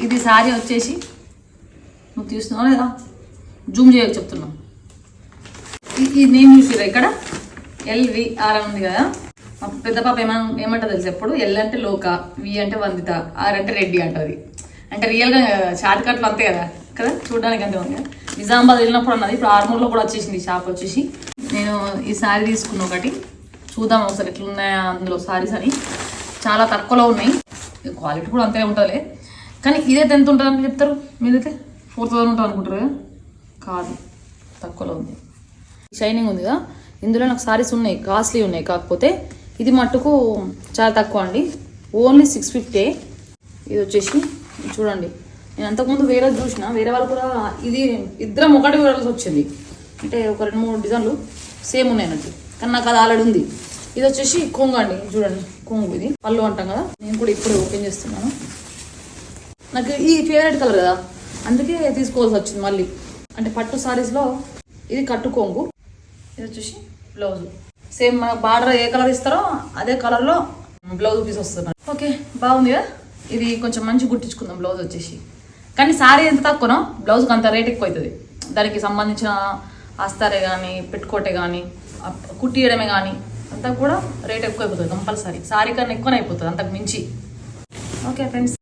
ఇది సారీ వచ్చేసి నువ్వు తీస్తున్నావు లేదా జూమ్ చేయకు చెప్తున్నా. ఈ నేమ్ చూసిరా ఇక్కడ LVR ఉంది కదా. మా పెద్ద పాప ఏమంటుంది తెలుసు ఎప్పుడు, L అంటే లోక, V అంటే వందిత, R అంటే రెడ్డి అంటది. అంటే రియల్గా షార్ట్ కట్లు అంతే కదా కదా, చూడడానికి అంతే ఉంది కదా. నిజామాబాద్ వెళ్ళినప్పుడు అన్నది, ఇప్పుడు ఆర్మూర్లో కూడా వచ్చేసింది షాప్ వచ్చేసి. నేను ఈ శారీ తీసుకున్న ఒకటి చూద్దాం ఒకసారి ఎట్లున్నాయా అందులో శారీస్ అని. చాలా తక్కువలో ఉన్నాయి, క్వాలిటీ కూడా అంతే ఉంటుంది. కానీ ఇదైతే ఎంత ఉంటుందని చెప్తారు మీరైతే? 4000 ఉంటుంది అనుకుంటారు కదా. కాదు, తక్కువలో ఉంది. షైనింగ్ ఉంది కదా, ఇందులో నాకు శారీస్ ఉన్నాయి, కాస్ట్లీ ఉన్నాయి. కాకపోతే ఇది మట్టుకు చాలా తక్కువ అండి, ఓన్లీ 650. ఇది వచ్చేసి చూడండి, నేను అంతకుముందు వేరే చూసిన, వేరే వాళ్ళు కూడా ఇది ఇద్దరం ఒకటి వేయాల్సి వచ్చింది. అంటే ఒక 2-3 డిజైన్లు సేమ్ ఉన్నాయి అన్నట్టు, కానీ నాకు అది ఆల్రెడీ ఉంది. ఇది వచ్చేసి కొంగు అండి, చూడండి కొంగు. ఇది పళ్ళు అంటాం కదా, నేను కూడా ఇప్పుడు ఓపెన్ చేస్తున్నాను. నాకు ఈ ఫేవరెట్ కలర్ కదా, అందుకే తీసుకోవాల్సి వచ్చింది మళ్ళీ. అంటే పట్టు సారీస్లో ఇది కట్టు కొంగు. ఇది వచ్చేసి బ్లౌజ్ సేమ్ మన బార్డర్ ఏ కలర్ ఇస్తారో అదే కలర్లో బ్లౌజ్ పీస్ వస్తుంది. ఓకే, బాగుంది కదా. ఇది కొంచెం మంచి గుట్టించుకుందాం బ్లౌజ్ వచ్చేసి. కానీ శారీ ఎంత తక్కువనో బ్లౌజ్కి అంత రేట్ ఎక్కువ అవుతుంది. దానికి సంబంధించిన అస్తారే కానీ, పెట్టుకోటే కానీ, కుట్టియడమే కానీ అంతా కూడా రేట్ ఎక్కువ అయిపోతుంది కంపల్సరీ. శారీ కన్నా ఎక్కువనే అయిపోతుంది అంతకు మించి. Okay friends.